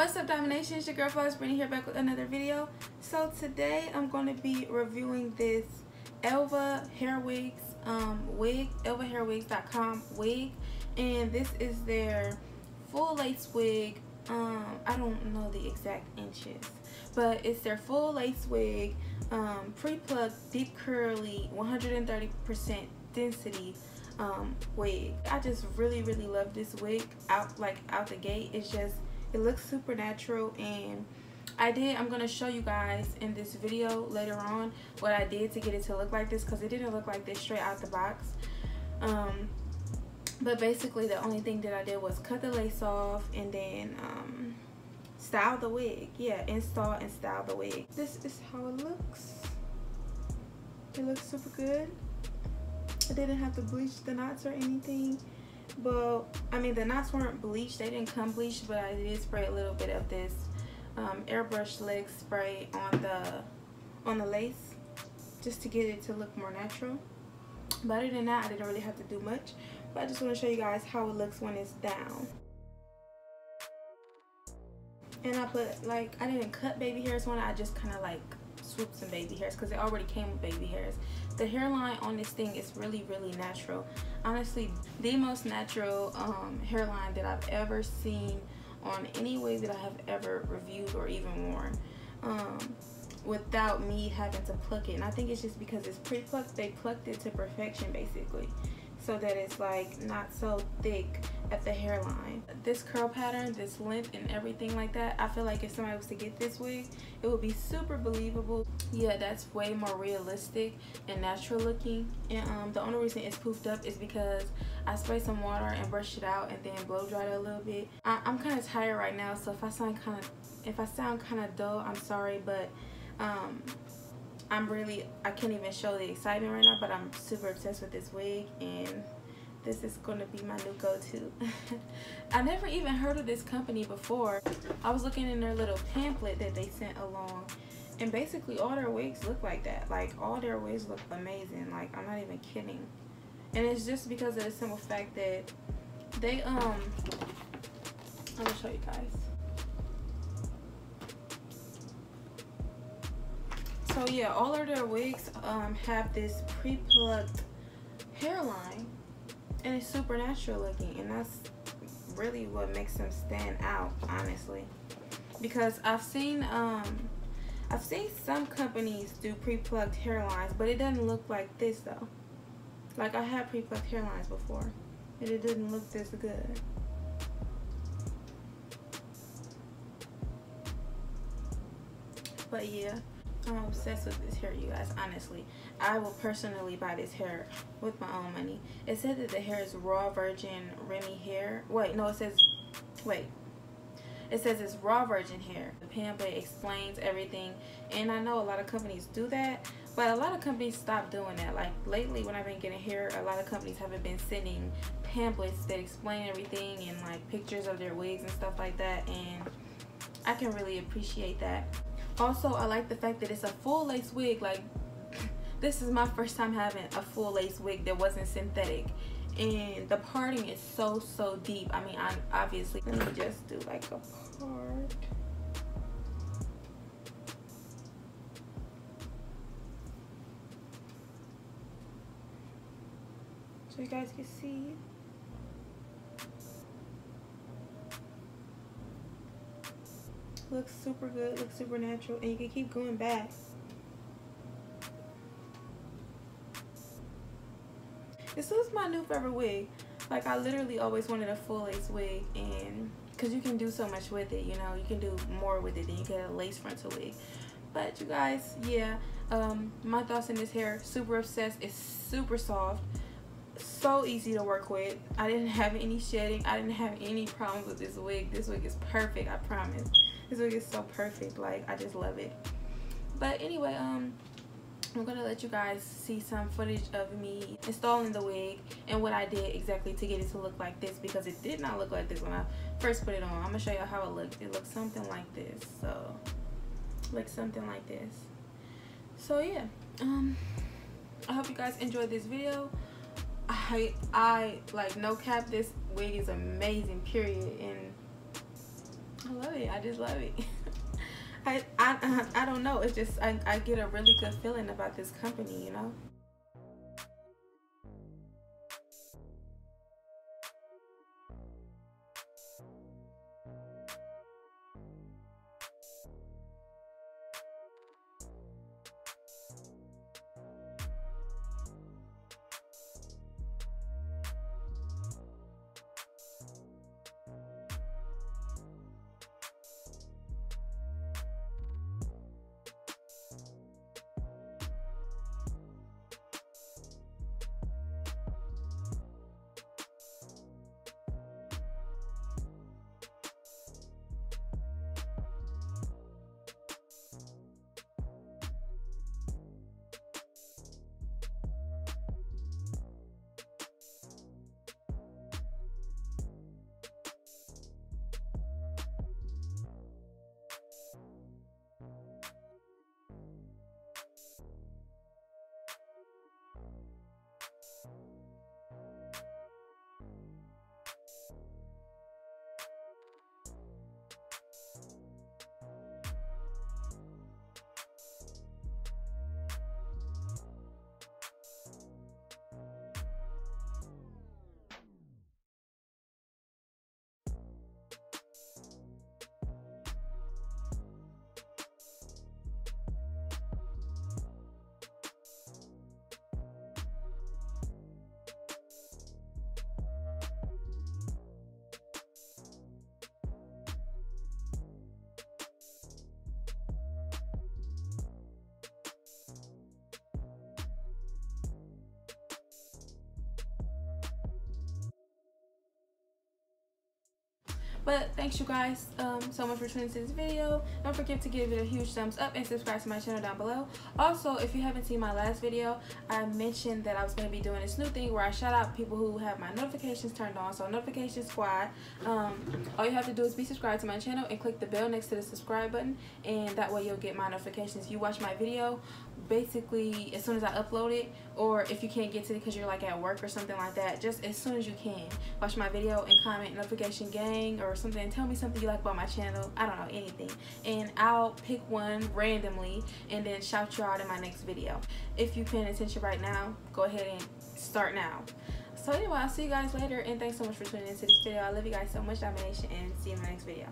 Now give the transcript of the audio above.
What's up, Domination? It's your girl flawlessbritny here, back with another video. So today I'm going to be reviewing this Elva hair wigs wig, elvahairwigs.com wig, and this is their full lace wig. I don't know the exact inches, but it's their full lace wig, pre-plucked, deep curly, 130% density wig. I just really love this wig out the gate. It looks super natural, and I'm gonna show you guys in this video later on what I did to get it to look like this, because it didn't look like this straight out the box. But basically the only thing that I did was cut the lace off and then style the wig. Yeah, install and style the wig. This is how it looks. It looks super good. I didn't have to bleach the knots or anything. But I mean, the knots weren't bleached, they didn't come bleached, but I did spray a little bit of this airbrush leg spray on the lace just to get it to look more natural. But other than that, I didn't really have to do much. But I just want to show you guys how it looks when it's down. And I put, I didn't cut baby hairs on it, I just kind of swooped some baby hairs because it already came with baby hairs. The hairline on this thing is really natural. Honestly, the most natural hairline that I've ever seen on any wig that I have ever reviewed or even worn, without me having to pluck it. And I think it's just because it's pre-plucked. They plucked it to perfection basically, so that it's not so thick at the hairline. This curl pattern, this length and everything like that, I feel like if somebody was to get this wig, it would be super believable. Yeah, that's way more realistic and natural looking. And the only reason it's poofed up is because I sprayed some water and brushed it out and then blow dried it a little bit. I'm kind of tired right now, so if I sound kind of dull, I'm sorry, but I can't even show the excitement right now, but I'm super obsessed with this wig, and this is gonna be my new go-to. I never even heard of this company before. I was looking in their little pamphlet that they sent along, and basically all their wigs look like that. All their wigs look amazing. I'm not even kidding. And it's just because of the simple fact that they I'm gonna show you guys. So yeah, all of their wigs have this pre-plucked hairline, and it's super natural looking, and that's really what makes them stand out, honestly. Because I've seen some companies do pre-plucked hairlines, but it doesn't look like this though. I had pre-plucked hairlines before, and it didn't look this good. But yeah, I'm obsessed with this hair, you guys. Honestly, I will personally buy this hair with my own money. It said that the hair is raw virgin Remy hair. It says it's raw virgin hair. The pamphlet explains everything, and I know a lot of companies do that, but a lot of companies stopped doing that. Lately, when I've been getting hair, a lot of companies haven't been sending pamphlets that explain everything and pictures of their wigs and stuff like that, and I can really appreciate that. Also, I like the fact that it's a full lace wig. This is my first time having a full lace wig that wasn't synthetic, and the parting is so deep. I mean, obviously, let me just do a part. So you guys can see. Looks super good, looks super natural, and you can keep going back. This is my new favorite wig. I literally always wanted a full lace wig, and because you can do so much with it, you know, you can do more with it than you can a lace frontal wig. But you guys, yeah, my thoughts on this hair, super obsessed. It's super soft, so easy to work with. I didn't have any shedding, I didn't have any problems with this wig. This wig is perfect, I promise. This wig is so perfect. I just love it. But anyway, I'm gonna let you guys see some footage of me installing the wig and what I did exactly to get it to look like this, because it did not look like this when I first put it on. I'm gonna show you how it looked. It looks something like this. So yeah, I hope you guys enjoyed this video. I no cap, this wig is amazing, period. And I love it. I just love it. I don't know. It's just I get a really good feeling about this company, you know. But thanks you guys so much for tuning into this video. Don't forget to give it a huge thumbs up and subscribe to my channel down below. Also, if you haven't seen my last video, I mentioned that I was going to be doing this new thing where I shout out people who have my notifications turned on. So notification squad, all you have to do is be subscribed to my channel and click the bell next to the subscribe button, and that way you'll get my notifications. You watch my video basically as soon as I upload it, or if you can't get to it because you're like at work or something like that, just as soon as you can watch my video and comment notification gang or something. Tell me something you like about my channel. I don't know, anything, and I'll pick one randomly and then shout you out in my next video. If you're paying attention right now, go ahead and start now. So anyway, I'll see you guys later, and thanks so much for tuning into this video. I love you guys so much, Domination, and see you in my next video.